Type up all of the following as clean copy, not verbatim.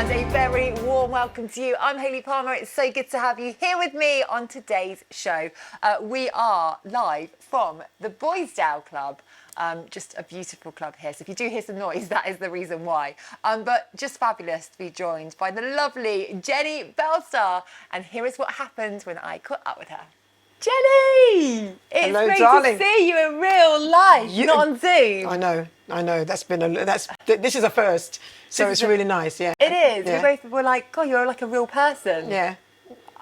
And a very warm welcome to you. I'm Hayley Palmer. It's so good to have you here with me on today's show. We are live from the Boisdale Club. Just a beautiful club here. So if you do hear some noise, that is the reason why. But just fabulous to be joined by the lovely Jennie Bellestar. And here is what happened when I caught up with her. Jennie! It's Hello, great darling. to see you in real life, not on Zoom. I know. This is a first, so it's really nice. Yeah, it is. Yeah. We both were like, God, you're like a real person. Yeah.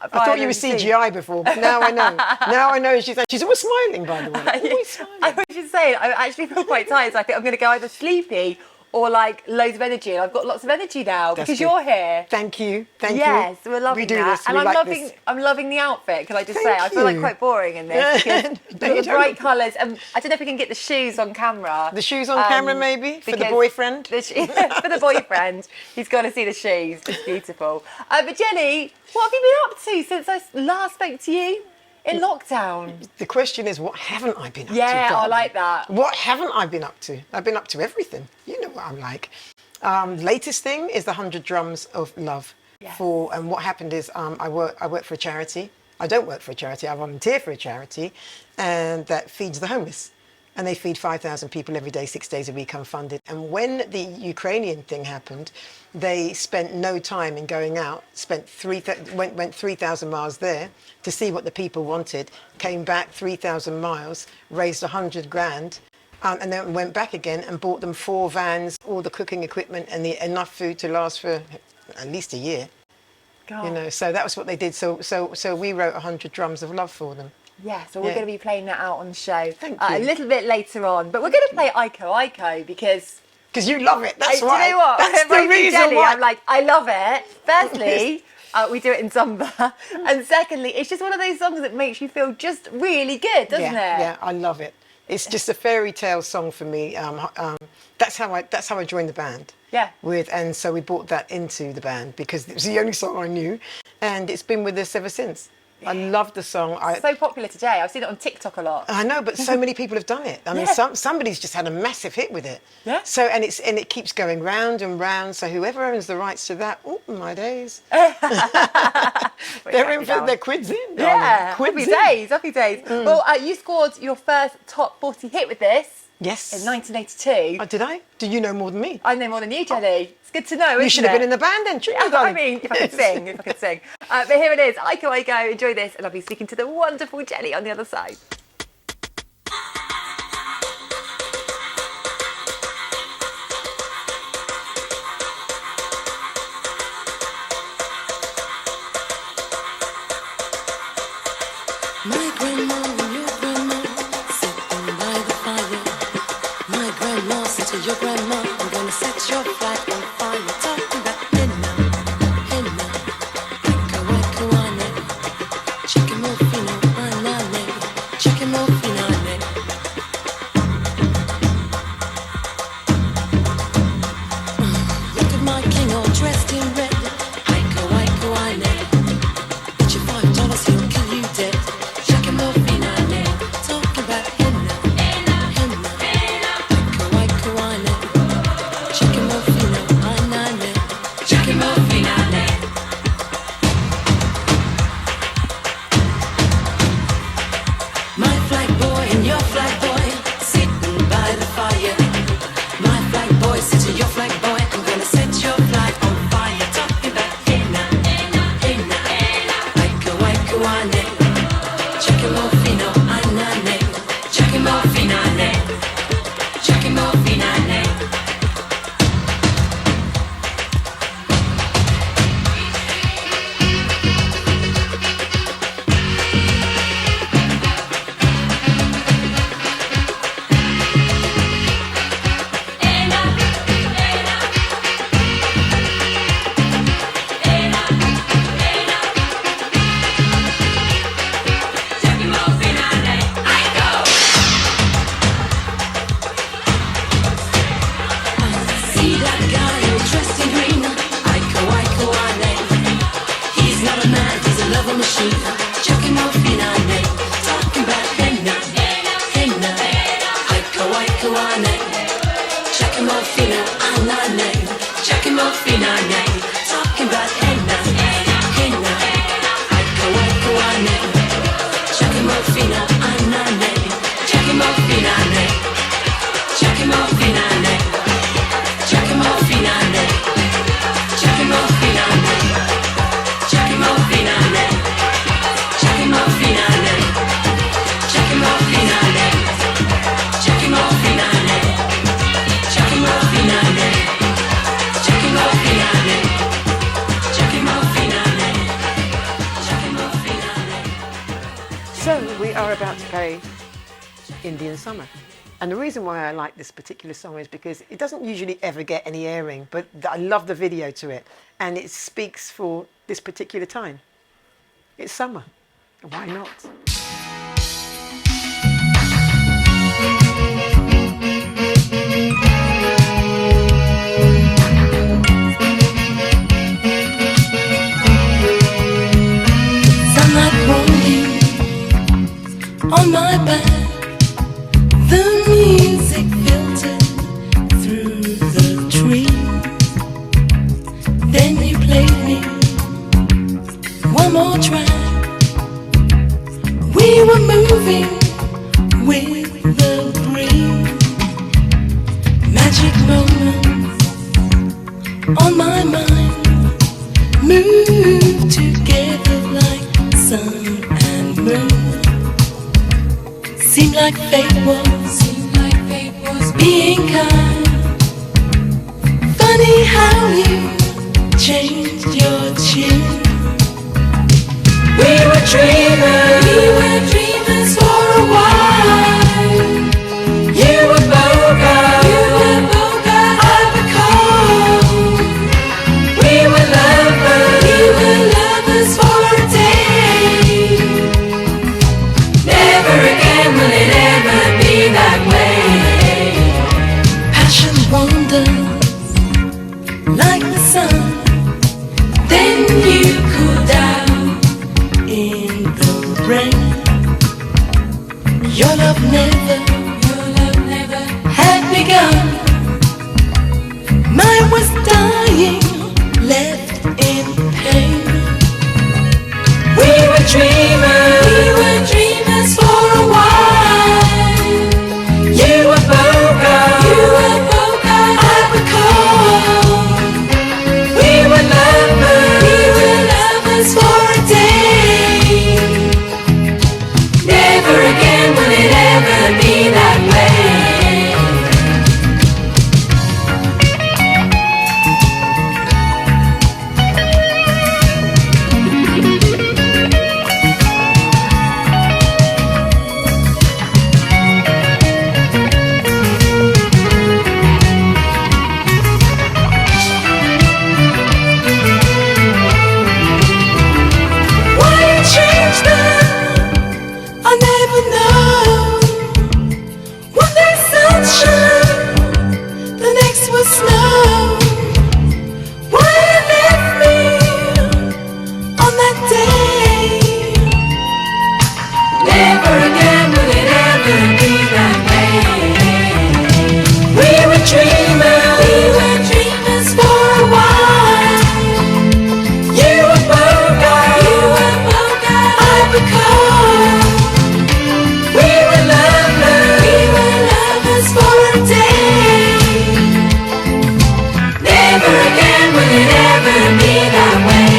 I thought you were CGI before, but now I know. Now I know she's always smiling, by the way. Always smiling. I was just saying, I actually feel quite tired. So I think I'm going to go either sleepy or like loads of energy. And I've got lots of energy now because you're here. Thank you. Thank you. Yes, we're loving we do that. This. And we I'm like loving this. I'm loving the outfit, can I just say? Thank I feel like you. quite boring in this because No, you the bright don't. colours. And I don't know if we can get the shoes on camera. The shoes on camera, maybe, for the boyfriend? For the boyfriend. He's got to see the shoes. It's beautiful. But Jennie, what have you been up to since I last spoke to you? In lockdown. The question is, what haven't I been up to? Yeah, I darling? like that. What haven't I been up to? I've been up to everything. You know what I'm like. Latest thing is the 100 Drums of Love. Yes. And what happened is I work for a charity. I don't work for a charity. I volunteer for a charity, and that feeds the homeless. And they feed 5,000 people every day, 6 days a week, unfunded. And when the Ukrainian thing happened, they spent no time in going out. Went 3,000 miles there to see what the people wanted. Came back 3,000 miles, raised 100 grand. And then went back again and bought them 4 vans, all the cooking equipment and enough food to last for at least a year. God. You know, so that was what they did. So we wrote 100 Drums of Love for them. Yeah, so we're going to be playing that out on the show Thank you. a little bit later on. But we're going to play Iko Iko because you love it. That's do why. you know what? That's the Right, reason Jennie, why. I'm like, I love it. Firstly, we do it in Zumba. And secondly, it's just one of those songs that makes you feel just really good, doesn't it? Yeah, I love it. It's just a fairy tale song for me. That's how I joined the band. Yeah. And so we brought that into the band because it was the only song I knew, and it's been with us ever since. I love the song. So popular today. I've seen it on TikTok a lot. I know, but so many people have done it. I mean, somebody's just had a massive hit with it. Yeah. So and it keeps going round and round. So whoever owns the rights to that, oh my days, they're in for their quids in. Yeah, quids happy days. Well, you scored your first top 40 hit with this. Yes. In 1982. Oh, did I? Do you know more than me? I know more than you, Jennie. It's good to know, isn't it? You should have been in the band then, shouldn't you, I darling? mean, if I could sing. But here it is. Iko Iko. Enjoy this. And I'll be speaking to the wonderful Jennie on the other side. My grandma and your grandma sitting by the fire. My grandma said to your grandma, I'm gonna set your flat on fire. Talking about henna, Iko Iko ane, chicken morfino anane, chicken morfino ane. Look at my king all dressed in red, Iko Iko ane. Bet you $5 he'll kill you dead. Chicken morfino ane, talking about henna, Iko Iko ane, chicken morfino anane, chicken morfino ane. My flag boy and your flag boy sitting by the fire. My flag boy said to your flag boy, I'm gonna set your flag on fire. are about to play Indian Summer. And the reason why I like this particular song is because it doesn't usually ever get any airing, but I love the video to it. And it speaks for this particular time. It's summer. Why not? Sunlight rolling on my back, the music filtered through the trees. Then you played me one more track. We were moving with the breeze. Magic moments on my mind move together like sun and moon. Seemed like fate was being kind. Funny how you changed your tune. We were dreamers for a while. You were boga, I recall. We were lovers for a day. Never again will it ever be that way. Passion wanders like the sun. Then you cooled out in the rain. Your love never had begun. Mine was dying, left in pain. We were dreamers for a while. You were boga, I recall. We were lovers for a day. Never again will it ever be that way. Why you changed them, I never know. One day sunshine, the next was snow. Why you left me on that day? Never again will it ever be that way. We were dreamers for a while. You were boga, I recall. We were lovers for a day. Never again will it ever be that way.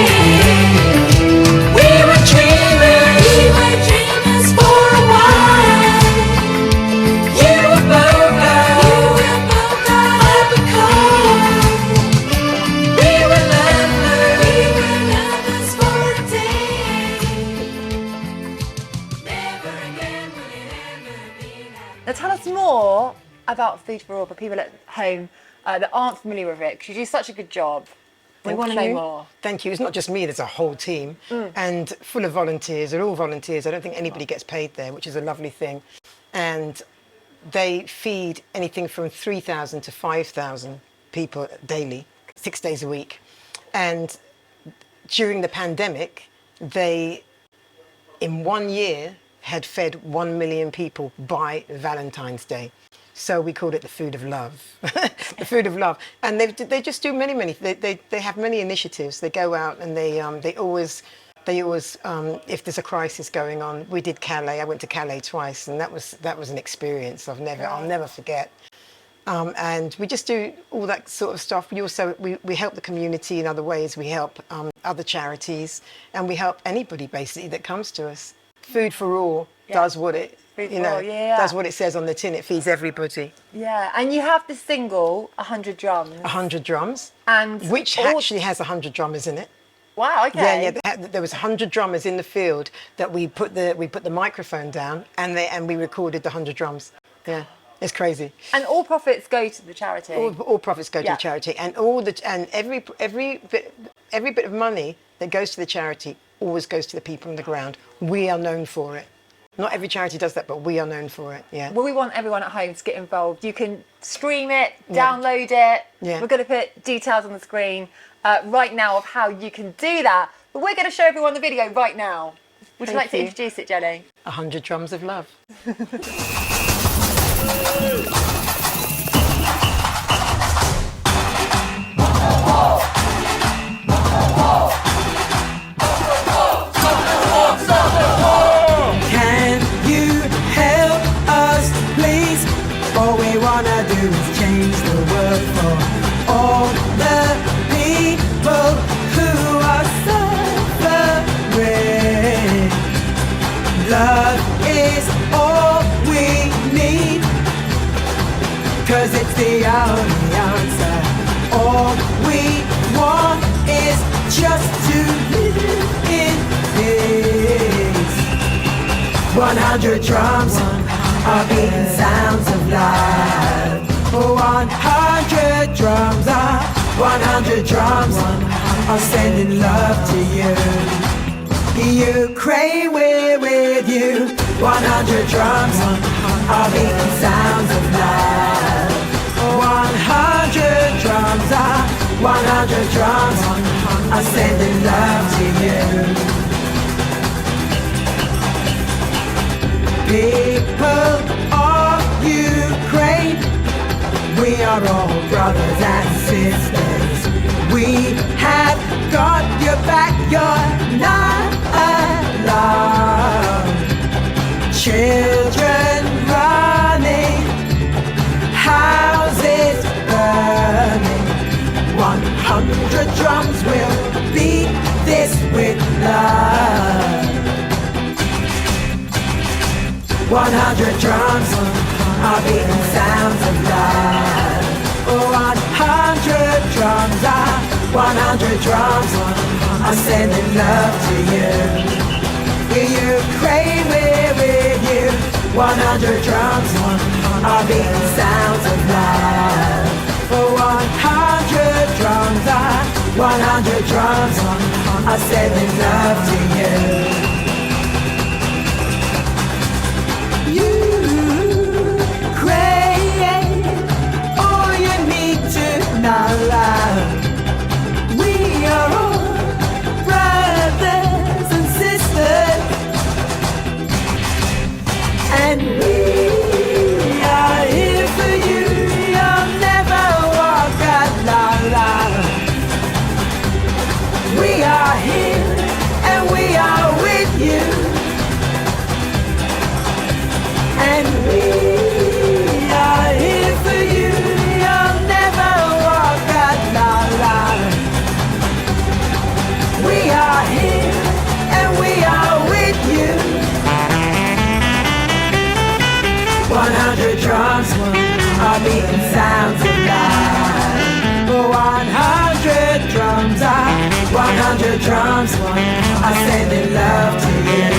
We were dreamers for a while. You were boga, I recall. We were lovers for a day. Never again will it ever be that. Now tell us more about Food for All for people at home that aren't familiar with it, because you do such a good job. We want to know more. Thank you. It's not just me, there's a whole team and full of volunteers. They're all volunteers. I don't think anybody gets paid there, which is a lovely thing. And they feed anything from 3,000 to 5,000 people daily, 6 days a week. And during the pandemic, they, in 1 year, had fed 1 million people by Valentine's Day. So we called it the food of love, the food of love. And they just do many, they have many initiatives. They go out and they always, if there's a crisis going on, we did Calais. I went to Calais twice, and that was an experience I'll never forget. And we just do all that sort of stuff. We also we help the community in other ways. We help other charities, and we help anybody basically that comes to us. Food for All does what it does what it says on the tin. It feeds everybody. Yeah, and you have the single 100 Drums. 100 Drums, And which actually has 100 drummers in it. Wow, okay. Yeah. There was 100 drummers in the field that we put the microphone down and we recorded the 100 drums. Yeah, it's crazy. And all profits go to the charity. All profits go to the charity, and every bit of money that goes to the charity always goes to the people on the ground. We are known for it. Not every charity does that, but we are known for it. Yeah. Well, we want everyone at home to get involved. You can stream it, download it. Yeah. We're going to put details on the screen right now of how you can do that. But we're going to show everyone the video right now. Would you like to introduce it, Jenny? 100 drums of love. Can you help us, please? All we wanna do is change the world for all the people who are suffering. Love is all we need, 'cause it's the only answer. All we want is just to live in peace. 100 drums are beating sounds of life. 100 drums are 100 drums are sending love to you. Ukraine, we're with you. 100 drums are beating sounds of life. 100 drums are 100 drums are sending love to you. People of Ukraine, we are all brothers and sisters. We have got your back, you're not alone. Children running, houses burning. 100 drums will beat this with love. 100 drums are beating sounds of love. 100 drums are 100 drums are sending love to you. Ukraine, we're with you. 100 drums are beating sounds of love. 100 drums are 100 drums are sending love to you. Ukraine, all you need to know, love. We are all brothers and sisters, and we are here for you. You'll never walk alone. We are here and we are with you, and we are here for you. You'll never walk alone. We are here and we are with you. 100 drums are beating sounds of life. 100 drums are 100 drums are sending love to you.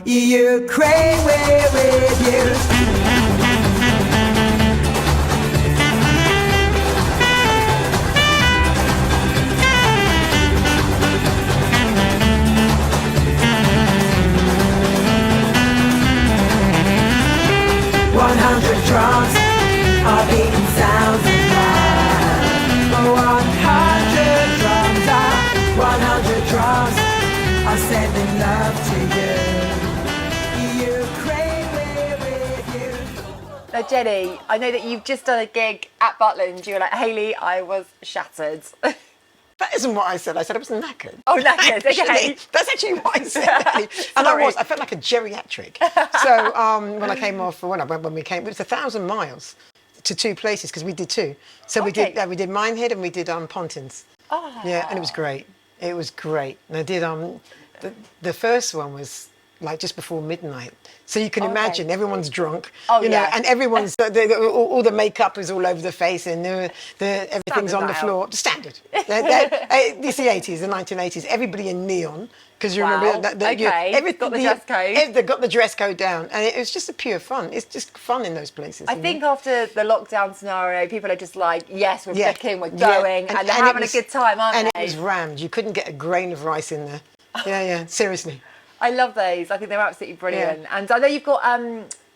Ukraine, we're with you. 100 drums are beating sounds of life. 100 drums are 100 drums are sending love to you. Ukraine, we're with you. Now, Jenny, I know that you've just done a gig at Butland. You were like, Hayley, I was shattered. That isn't what I said. I said I was knackered. Oh, knackered, okay. Actually, that's actually what I said. And I felt like a geriatric. So when I came off, when we came, it was 1,000 miles to two places because we did two. So we did Minehead and we did Pontins. Oh. Yeah, and it was great. It was great. And I did the first one was like just before midnight. So you can Okay. imagine everyone's drunk, Oh, you know, yeah. and everyone's all the makeup is all over the face, and everything's Standard on the night floor. Standard. It's the 80s, the 1980s. Everybody in neon, because you Wow. remember that. Okay. Got the dress code. They got the dress code down, and it was just a pure fun. It's just fun in those places. I you know? think after the lockdown scenario, people are just like, yes, we're Yeah. booking, we're Yeah. going, and they're it having was- a good time, aren't and they? it was rammed. You couldn't get a grain of rice in there. Yeah, seriously. I love those. I think they're absolutely brilliant. And I know you've got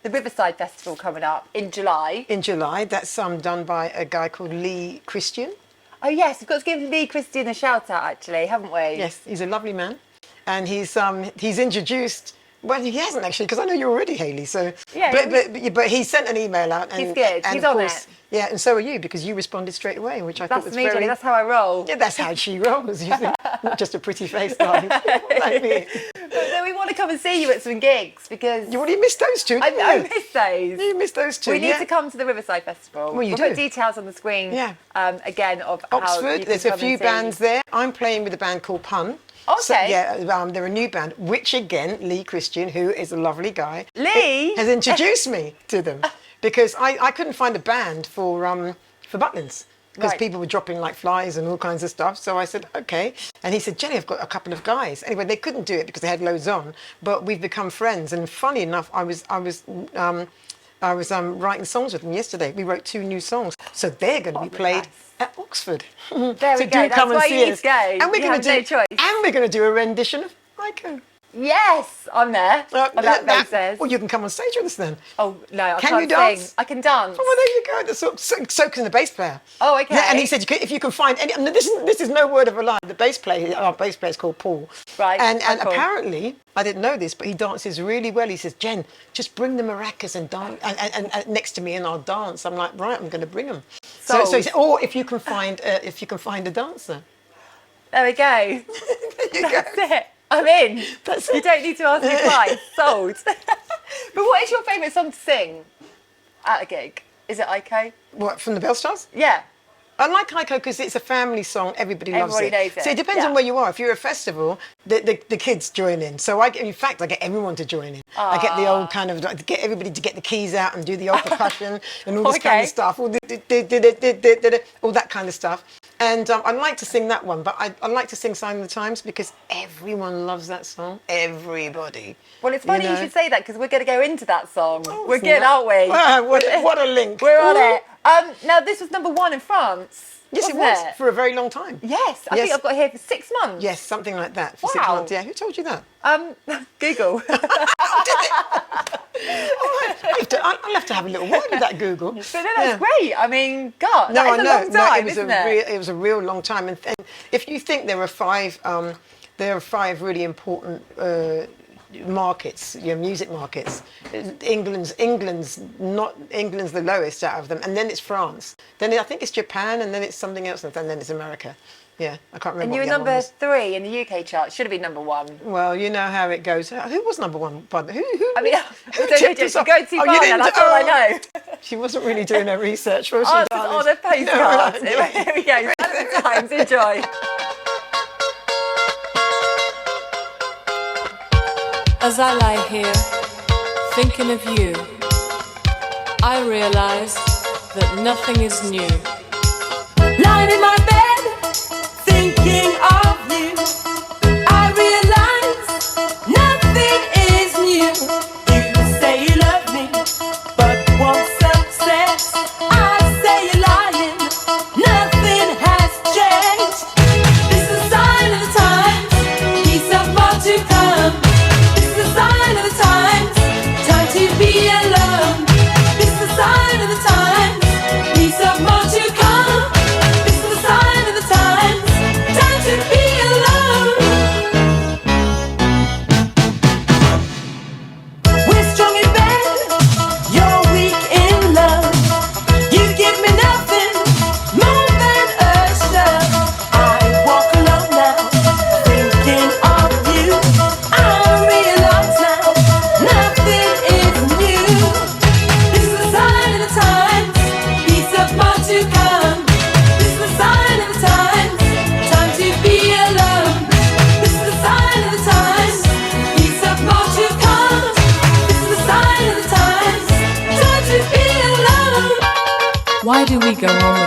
the Riverside Festival coming up in July. In July, that's done by a guy called Lee Christian. Oh yes, we've got to give Lee Christian a shout out, actually, haven't we? Yes, he's a lovely man, and he's introduced. Well, he hasn't actually, because I know you're already Hayley. So, Yeah, but he sent an email out. And, He's good. And He's of on course, it. Yeah, and so are you, because you responded straight away, which I thought That's was me, very. Jenny. That's how I roll. Yeah, that's how she rolls. You see. Not just a pretty face, darling. Like me. But then we want to come and see you at some gigs because You already missed those two. I didn't you? missed those. You missed those two. We need yeah. to come to the Riverside Festival. Well, you we'll do. put details on the screen. Yeah. Again of how you Oxford, can there's a come few and see. bands there. I'm playing with a band called Pun. So, Okay. yeah, they're a new band, which again, Lee Christian, who is a lovely guy, Lee? has introduced me to them because I couldn't find a band for Butlins because Right. people were dropping like flies and all kinds of stuff. So I said, okay. And he said, Jenny, I've got a couple of guys. Anyway, they couldn't do it because they had loads on, but we've become friends. And funny enough, I was writing songs with them yesterday. We wrote 2 new songs, so they're going to be played at Oxford. There we So go. do That's come and why see you need us. to go. And we're You going have to no do, choice. and we're going to do a rendition of Iko. Yes, I'm there. On that basis. Well, you can come on stage with us then. Oh no, I Can can't you dance? sing. I can dance. Oh, well, there you go. That's so can the bass player. Oh, okay. Yeah, and he said if you can find any. And this is no word of a lie. The bass player, our bass player is called Paul. Right, And oh, cool. apparently, I didn't know this, but he dances really well. He says, Jen, just bring the maracas and dance and next to me, and I'll dance. I'm like, right, I'm going to bring them. So Sold. he said, or if you can find a dancer. There we go. There you go. That's it. I'm in. That's You it. don't need to ask me twice. Sold. But what is your favourite song to sing at a gig? Is it Iko? What, from the Bellstars? Yeah. I like Iko because it's a family song. Everybody loves Everybody it. knows it, So it depends yeah. on where you are. If you're at a festival, the kids join in. So in fact, I get everyone to join in. I get the old kind of, get everybody to get the keys out and do the old percussion and all this kind Okay. of stuff, all that kind of stuff. And I like to sing that one, but I like to sing Sign of the Times because everyone loves that song. Everybody. Well, it's funny you know? should say that because we're going to go into that song. We're isn't good, that- aren't we? Wow, what a link. We're on Ooh. it. Now, this was #1 in France. Yes, it wasn't was for a very long time. Yes, I think Yes. I've got here for 6 months. Yes, something like that for 6 Wow. months. Yeah, who told you that? Google. I'll have to have a little word with that Google. But no, that's great. I mean, God, No, that is I a know. long time, it was isn't it was a real long time. And if you think there are 5 really important markets, music markets. England's the lowest out of them, and then it's France. Then I think it's Japan, and then it's something else, and then it's America. Yeah, I can't remember. And you what were the other one number was. 3 in the UK chart. Should have been #1. Well, you know how it goes. Who was #1? Pardon, who? I mean, who don't tipped go us off? too Oh, far you now, didn't- that's all I know. She wasn't really doing her research, was she? Answers darling? on a postcard. No, Here we go. Sign of the Times. Enjoy. As I lie here, thinking of you, I realize that nothing is new. Lying in my bed, thinking of you, I realize nothing is new. You say you love me, but want success. I say you're lying, nothing has changed. This is a sign of the times, peace of more to come. This is a sign of the times, time to be alone. This is a sign of the times, peace of more to come. This is a sign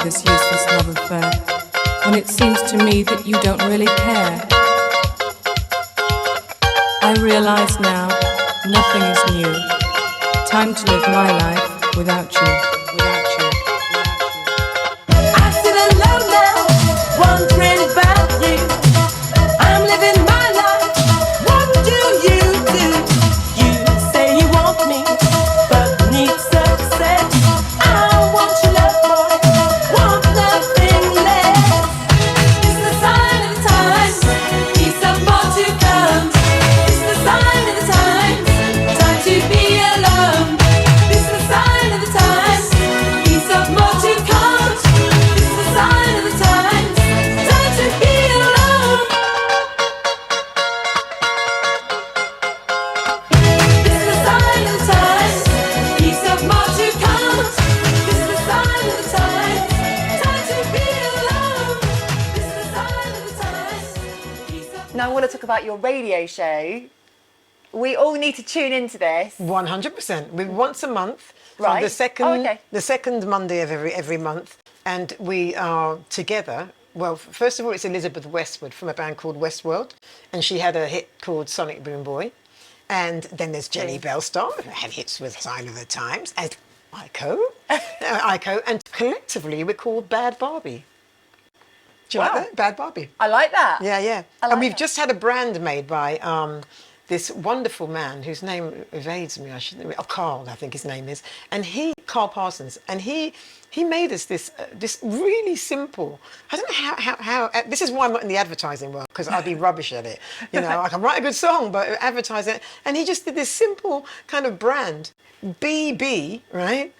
this useless love affair when it seems to me that you don't really care? I realize now nothing is new. Time to live my life without you, without you, without you. I sit alone now, wondering about you. I'm living my life. What do? You say you want me, but need success. I want your love, boy. Want nothing less. It's the sign of the times. Peace of more to come. It's the sign of the times. Time to be alone. It's the sign of the times. Peace of more to come. It's the sign of the times. Time to be alone. It's the sign of the times. Peace of more to come. It's the sign of the times. Time to be alone. It's the sign of the times. Peace of Now I want to talk about your radio show. We all need to tune into this. 100%. We once a month, from Right. the second Oh, okay. the second Monday of every month, and we are together. Well, first of all, it's Elizabeth Westwood from a band called Westworld, and she had a hit called Sonic Boom Boy, and then there's Jennie Bellestar, who had hits with Sign of the Times, and Iko, and collectively we're called Bad Barbie. Do you Wow. like that? Bad Barbie. I like that. Yeah, yeah. I like And we've that. just had a brand made by this wonderful man whose name evades me. Carl, I think his name is, and Carl Parsons, and he made us this really simple. I don't know how. This is why I'm not in the advertising world, because I'd be rubbish at it. You know, I can write a good song, but advertise it. And he just did this simple kind of brand, BB, right,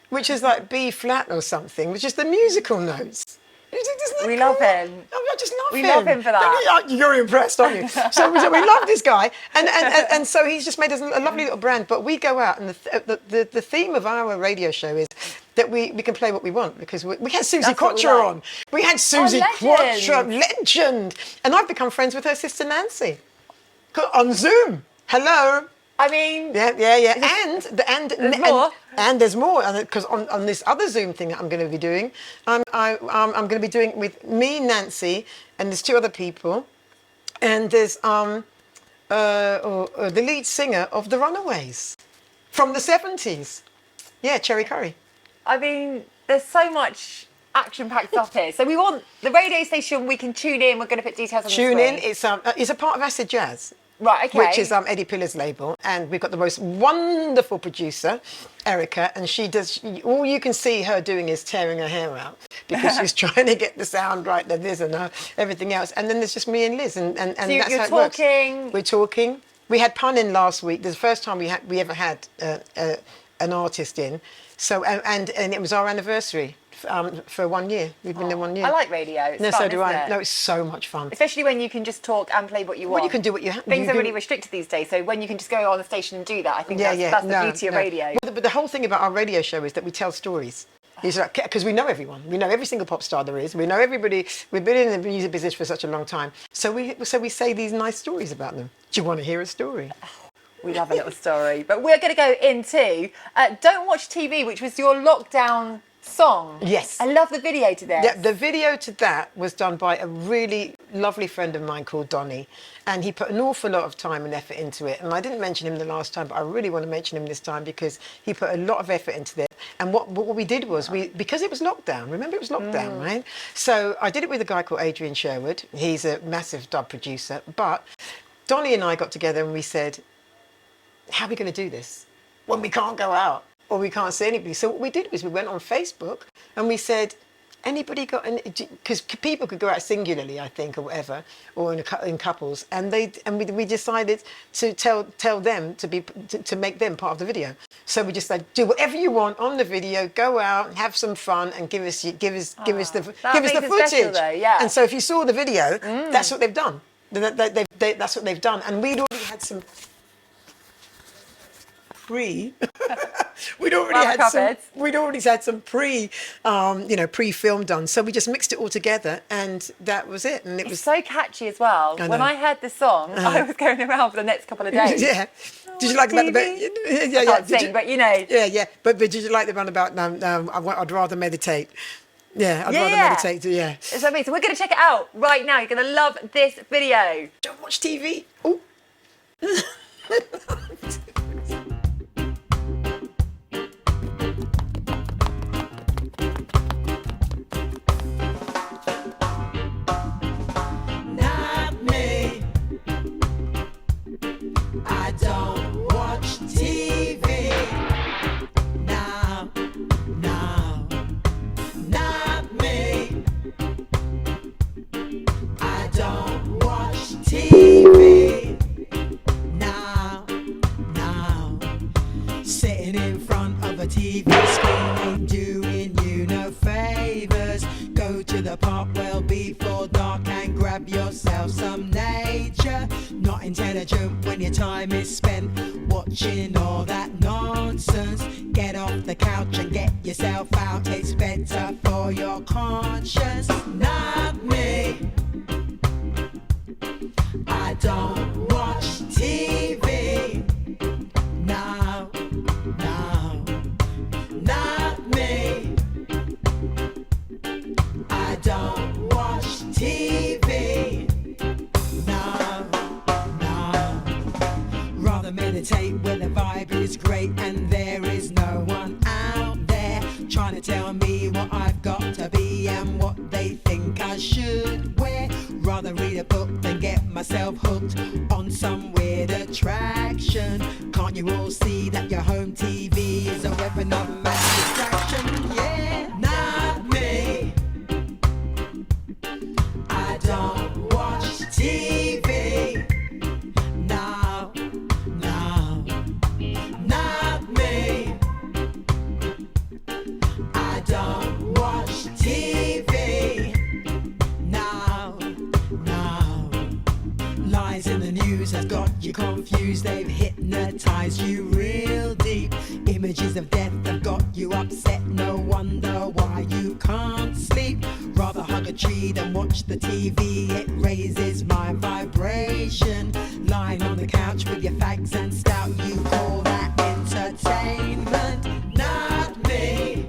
which is like B flat or something, which is the musical notes. Isn't that We cool? love him. I just love We him. love him for that. You're impressed, aren't you? So we love this guy, and so he's just made us a lovely little brand. But we go out, and the theme of our radio show is that we can play what we want, because we had Susie That's what we Quattro like. on. We had Susie legend. Quattro, legend, and I've become friends with her sister Nancy on Zoom. Hello. I mean, Yeah. There's more. And there's more, because on this other Zoom thing that I'm going to be doing, I'm going to be doing with me, Nancy, and there's two other people, and there's the lead singer of the Runaways from the 70s. Yeah, Cherry Curry. I mean, there's so much action-packed stuff here. So we want the radio station. We can tune in. We're going to put details on the Tune screen. in. It's a part of Acid Jazz. Right, okay. Which is Eddie Pillar's label, and we've got the most wonderful producer, Erica, and she does. All you can see her doing is tearing her hair out because she's trying to get the sound right, the this and everything else. And then there's just me and Liz, and So that's you're how it works. talking. We're talking. We had Pun in last week. This is the first time we ever had an artist in. So and it was our anniversary for 1 year. We've been there 1 year. I like radio. It's No, fun, so do isn't I. it? No, it's so much fun. Especially when you can just talk and play what you want. Well, you can do what you have. Things are really restricted these days, so when you can just go on the station and do that, I think that's the beauty of radio. Well, but the whole thing about our radio show is that we tell stories. Because we know everyone. We know every single pop star there is. We know everybody. We've been in the music business for such a long time. So we say these nice stories about them. Do you want to hear a story? We love a little story. But we're going to go into Don't Watch TV, which was your lockdown song. Yes. I love the video to this. Yeah, the video to that was done by a really lovely friend of mine called Donnie, and he put an awful lot of time and effort into it. And I didn't mention him the last time, but I really want to mention him this time because he put a lot of effort into it. And what we did was because it was lockdown. Remember, it was lockdown, right? So I did it with a guy called Adrian Sherwood. He's a massive dub producer. But Donnie and I got together and we said, how are we going to do this when we can't go out or we can't see anybody? So what we did was we went on Facebook and we said, anybody got any, because people could go out singularly, I think, or whatever, or in couples, and we decided to tell them to make them part of the video. So we just said, do whatever you want on the video, go out, have some fun, and give us the footage. Special though, yeah. And so if you saw the video, that's what they've done. That's what they've done, and we'd already had some we'd already had some pre-film done, so we just mixed it all together, and that was it. And it was so catchy as well. I When know. I heard the song, I was going around for the next couple of days. yeah. Did you like about the bit? Yeah, I can't sing, but you know. Yeah. But did you like the one about I'd rather meditate? Yeah, I'd rather meditate too, yeah. It's amazing. We're going to check it out right now. You're going to love this video. Don't watch TV. Oh. Not me. I don't watch TV. No, no, not me. I don't watch TV. No, no. Sitting in front of a TV screen ain't doing you no favors. Go to the park well before dark and grab yourself some nature. Not intelligent when your time is spent watching all that nonsense. Get off the couch and get yourself out. It's better for your conscience. Not me. I don't watch TV. No, no, not me. I don't watch TV. No, no. Rather meditate where the vibe is great and there is no one out there trying to tell me what I've got to be and what they think I should wear. Rather read a book than get myself hooked on some weird attraction. Can't you all see that your home TV is a weapon of mass distraction? Yeah, not me. I don't watch TV. No, no, not me. I don't watch TV. No, no. Lies in the news have got you confused. They've hypnotized you real deep. Images of death have got you upset. No wonder why you can't sleep. Rather hug a tree than watch the TV. It raises my vibration. Lying on the couch with your fags and stout, you call that entertainment. Not me.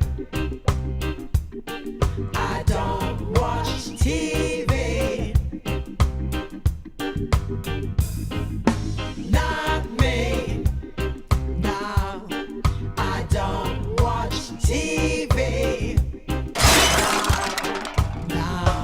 I don't watch TV. Not me. No, I don't watch TV. No,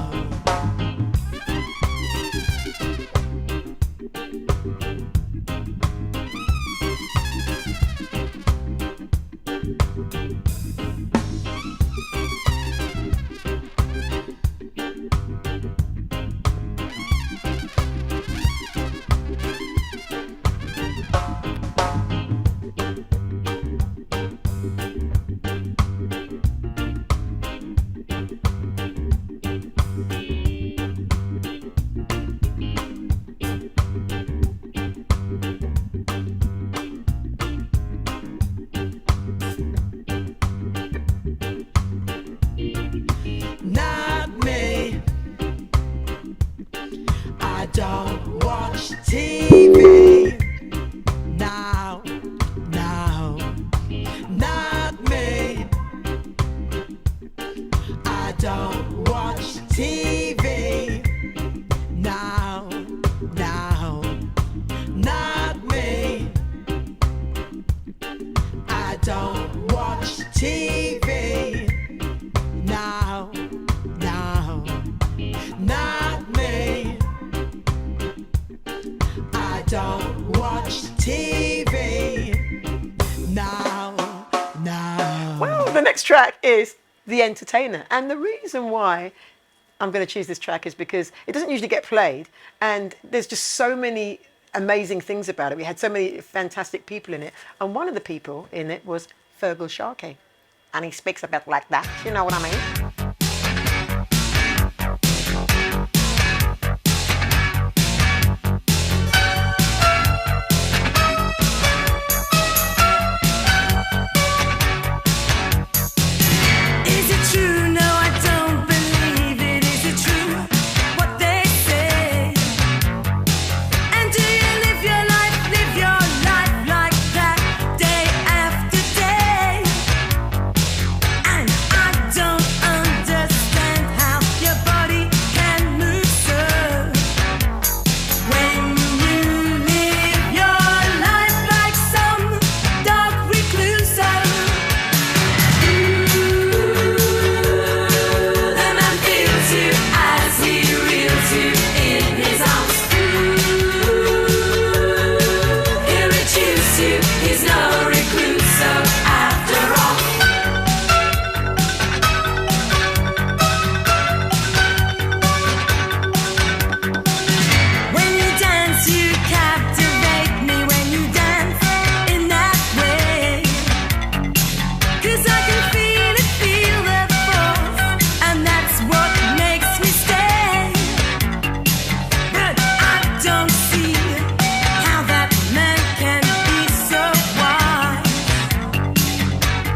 not me. I don't watch TV. No, no, not me. I don't watch TV. No, no, not me. I don't watch TV. No, no, not me. I don't watch TV. No, no. Well, the next track is The Entertainer. And the reason why I'm going to choose this track is because it doesn't usually get played. And there's just so many amazing things about it. We had so many fantastic people in it. And one of the people in it was Fergal Sharkey. And he speaks a bit like that. You know what I mean? Is it true? No, I don't believe it. Is it true? What they say? And do you live your life like that day after day? And I don't don't see how that man can be so wise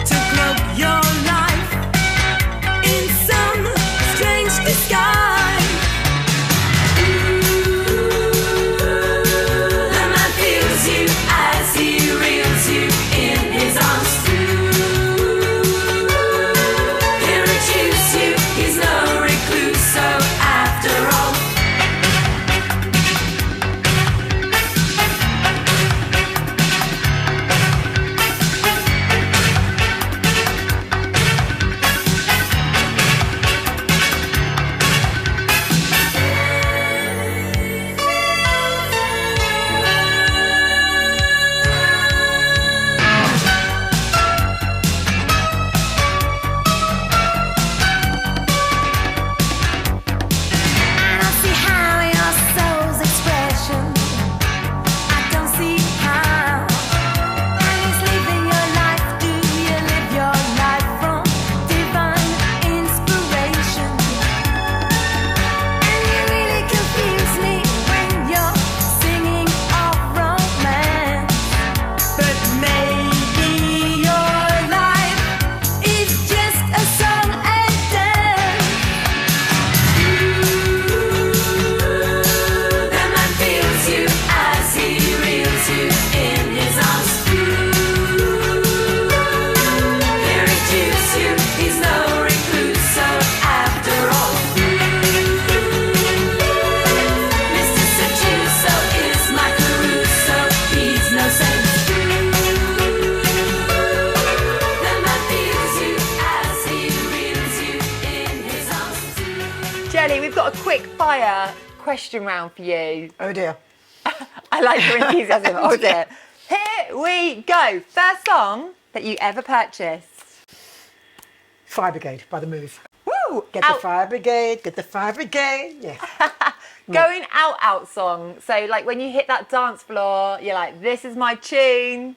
to cloak your life in some strange disguise. The man feels you as he reels you in his arms. He'll reduce you, he's no recluse, so after all. I don't see how your soul's expression. I don't see how. When he's living your life, do you live your life from divine inspiration? And you really confuse me when you're singing of romance. But maybe your life is just a song and dance. The man feels you as he reels you in his arms. He'll reduce you, he's no recluse, so after all. Mr. Seducer is my Caruso, he's no saint. The man feels you as he reels you in his arms. Jennie, we've got a quick fire question round for you. Oh dear. I like your enthusiasm. Oh dear. Here we go. First song that you ever purchased. Fire Brigade by The Move. Woo! Get the fire brigade, get the fire brigade. Yeah. Going out song. So like when you hit that dance floor, you're like, this is my tune.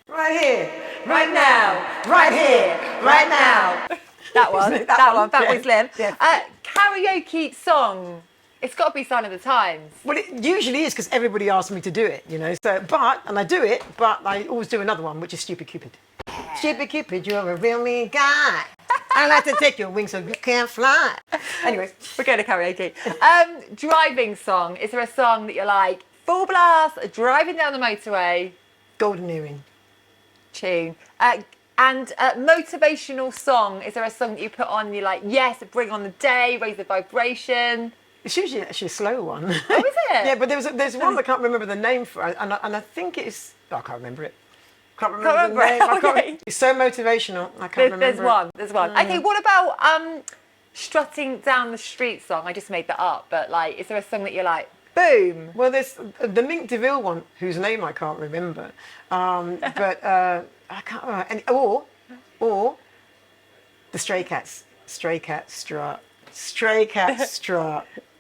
Right here, Right now. right here, right now. That one. That that one, one. Fatboy yeah, Slim. yeah. Karaoke song. It's got to be Sign of the Times. Well, it usually is because everybody asks me to do it, you know. So, and I do it, but I always do another one, which is Stupid Cupid. Stupid Cupid, you're a real mean guy. I like to take your wings so you can't fly. Anyways, we're going to karaoke. Driving song. Is there a song that you're like, full blast, driving down the motorway, Golden Earring. tune? And motivational song. Is there a song that you put on and you're like, yes, bring on the day, raise the vibration? It's usually actually a slow one. Oh, is it? Yeah, but there's one I can't remember the name for, and I think it's, I can't remember it. Can't remember the name. I can't- Okay. It's so motivational. I can't remember. There's one. Okay, what about strutting down the street song? I just made that up, but like, is there a song that you're like, boom? Well, there's the Mink DeVille one, whose name I can't remember, but I can't remember. Or the Stray Cats strut.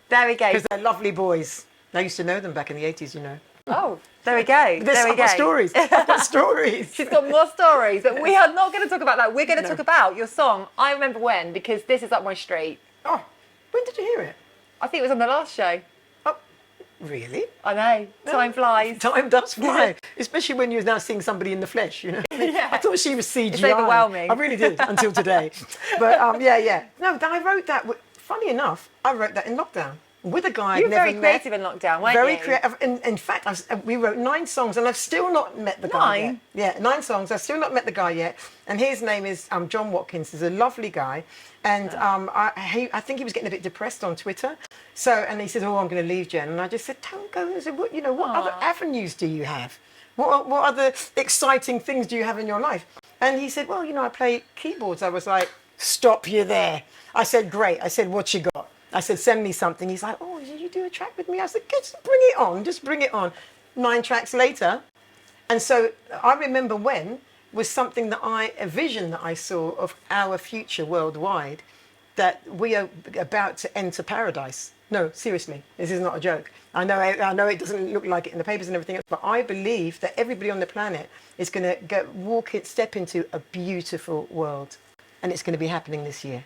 There we go. Because they're lovely boys. I used to know them back in the 80s, you know. Oh, there we go. There we go. Stories. I've got stories. She's got more stories, but we are not going to talk about that. We're going to talk about your song, I Remember When, because this is up my street. Oh, when did you hear it? I think it was on the last show. Oh, really? I know. Time flies. Time does fly, especially when you're now seeing somebody in the flesh, you know. Yeah. I thought she was CGI. It's overwhelming. I really did until today. But yeah. No, I wrote that. Funny enough, I wrote that in lockdown with a guy You I'd were never very met. creative in lockdown, weren't Very you? creative. In fact, we wrote 9 songs, and I've still not met the guy yet. 9? Yeah, 9 songs. I've still not met the guy yet. And his name is John Watkins. He's a lovely guy, and I think he was getting a bit depressed on Twitter. So, and he said, "Oh, I'm going to leave, Jen." And I just said, "Don't go." I said, "What? What other avenues do you have? What other exciting things do you have in your life?" And he said, "Well, I play keyboards." I was like, "Stop you there." I said, "Great." I said, "What you got?" I said, "Send me something." He's like, "Oh, did you do a track with me?" I said, "Just bring it on. Just bring it on." 9 tracks later. And so I Remember When was something that a vision that I saw of our future worldwide, that we are about to enter paradise. No, seriously, this is not a joke. I know it doesn't look like it in the papers and everything else, but I believe that everybody on the planet is going to step into a beautiful world. And it's going to be happening this year.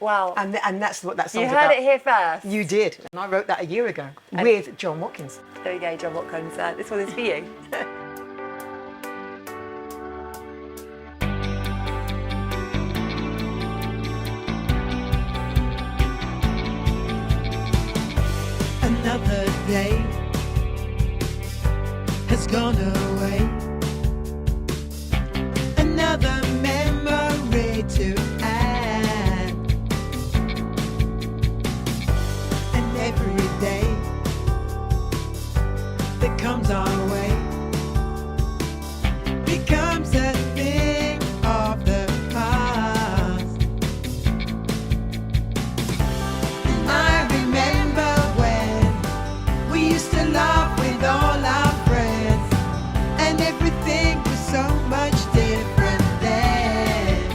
Well, And that's what that song's you about. heard it here first. You did. And I wrote that a year ago with John Watkins. There you go, John Watkins. This one is for you. Another day has gone away. Another memory to add. And every day that comes our way becomes a thing of the past. And I remember when we used to laugh with all our friends, and everything was so much different then.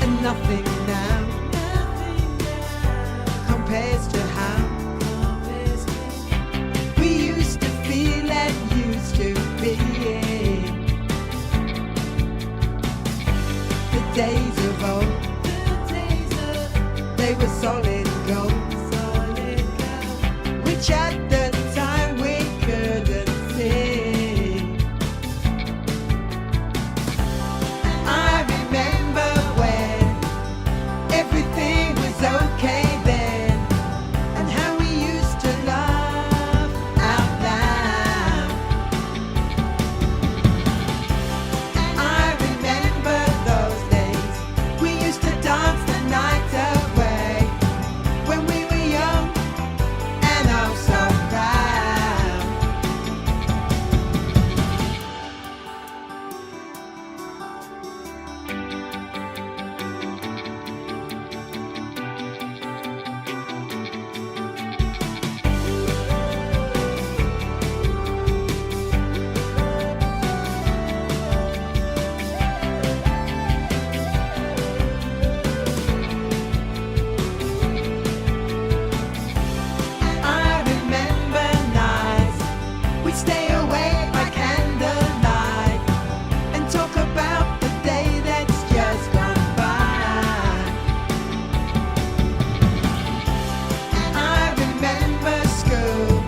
And nothing now compares to how we used to feel and used to be. The days of old, they were solid gold, which at the time we couldn't see. I remember when everything was okay then, and how we used to laugh out loud. I remember those days we used to dance the night away when we were young and oh so proud. I remember nights we'd stay awake by candlelight and talk about the day that's just gone by. I remember school.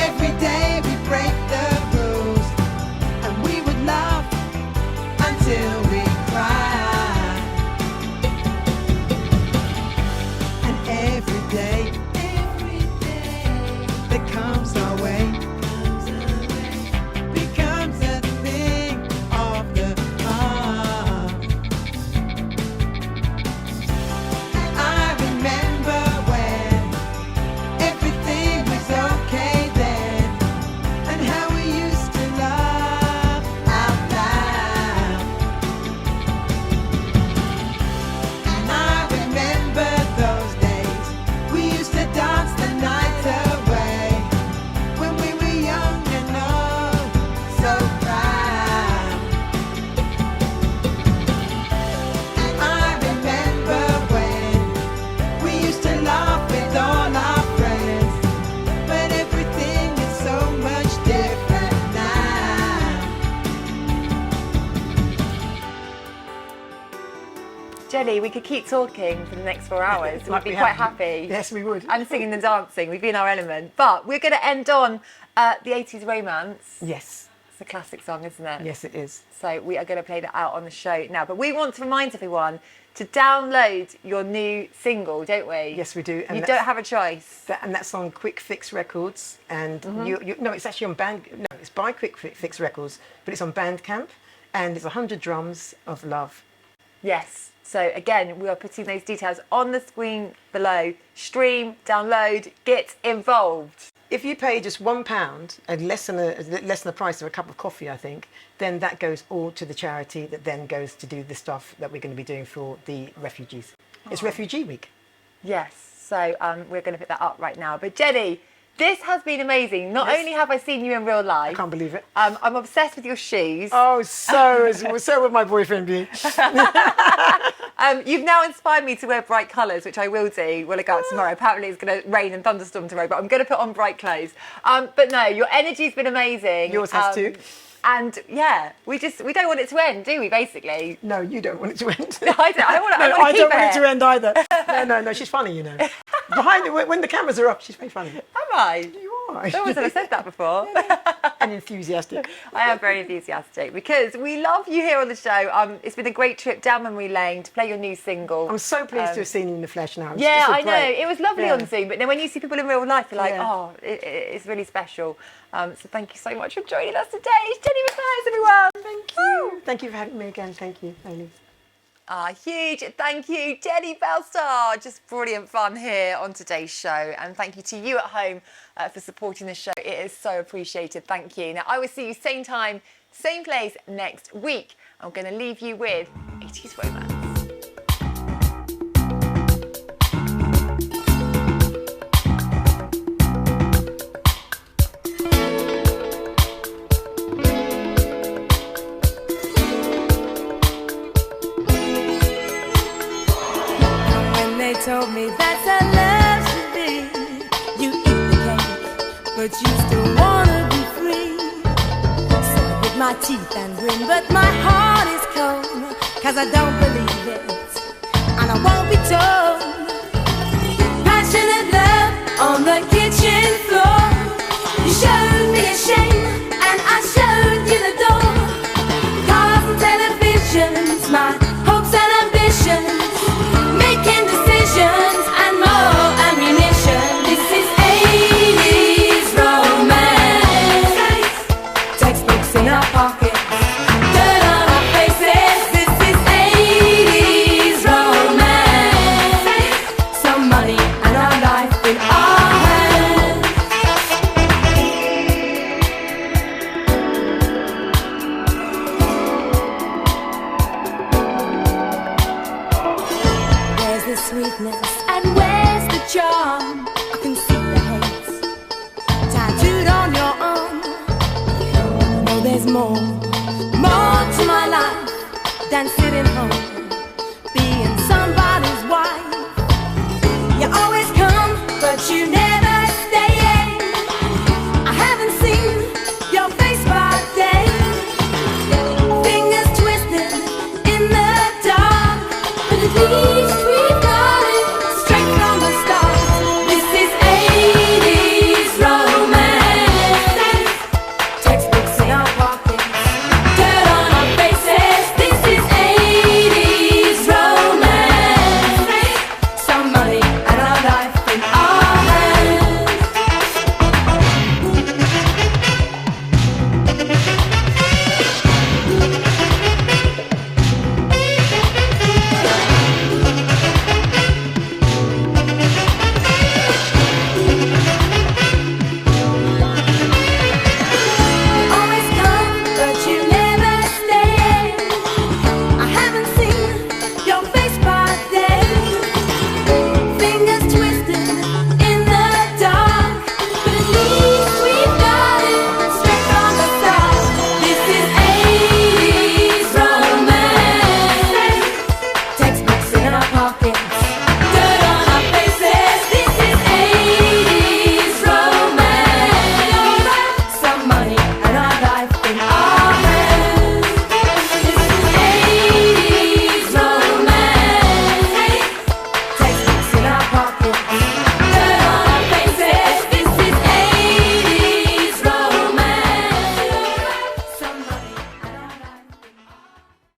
Every day we break the rules, and we would laugh until we cried. And every day that comes our way becomes a thing of the past. I remember when everything was okay then, and how we used to laugh out loud. And I remember those days we used to dance the night away when we were young and oh so proud. And I remember when we used to laugh with all our friends, but everything is so much different now. Jenny, we could keep talking for the next 4 hours. We'd Like be we quite have. happy. Yes, we would. And singing and dancing. We'd be in our element. But we're going to end on the 80s romance. Yes. It's a classic song, isn't it? Yes, it is. So we are going to play that out on the show now. But we want to remind everyone to download your new single, don't we? Yes, we do. And You that's- don't have a choice. and that's on Quick Fix Records, and Mm-hmm. no, it's actually on it's by Quick Fix Records, but it's on Bandcamp, and it's 100 drums of love. Yes. So again, we are putting those details on the screen below. Stream, download, get involved. If you pay just £1, and less than the price of a cup of coffee, I think, then that goes all to the charity that then goes to do the stuff that we're going to be doing for the refugees. It's Refugee Week. Yes. So we're going to put that up right now. But Jenny, this has been amazing. Not only have I seen you in real life, I can't believe it. I'm obsessed with your shoes. Oh, so would my boyfriend be. You've now inspired me to wear bright colours, which I will do when I go out tomorrow. Apparently it's going to rain and thunderstorm tomorrow, but I'm going to put on bright clothes. But no, your energy's been amazing. Yours has too. And yeah, we don't want it to end, do we? Basically, No, you don't want it to end. I don't. I want No, to I keep don't want it to it. end either. No, she's funny, you know. When the cameras are up, she's very funny. Am I? You are. No one's ever said that before. And enthusiastic. I am very enthusiastic because we love you here on the show. It's been a great trip down memory lane to play your new single. I'm so pleased to have seen you in the flesh now. It's Yeah, just I know. great. It was lovely Yeah. on Zoom, but then when you see people in real life, you're like, Yeah. oh, it's really special. So thank you so much for joining us today. It's Jennie Matthias, everyone. Thank you. Thank you for having me again. Thank you, Hayley. Huge thank you, Jennie Bellestar. Just brilliant fun here on today's show. And thank you to you at home for supporting the show. It is so appreciated. Thank you. Now, I will see you same time, same place next week. I'm going to leave you with 80s Romance. Told me that's how love should be. You eat the cake, but you still wanna be free. So with my teeth and grin, but my heart is cold, 'cause I don't believe it, and I won't be told. Passionate love on the kitchen floor. You showed me a shame, and I showed you the door. Cars and televisions, my hopes and ambitions, making decisions and more ammunition. This is 80s romance. Textbooks in our pockets, dirt on our faces. This is 80s romance. Some money and our life in our hands. Where's the sweetness and where's the charm? I can see the hate tattooed on your arm. No, there's more to my life than sitting home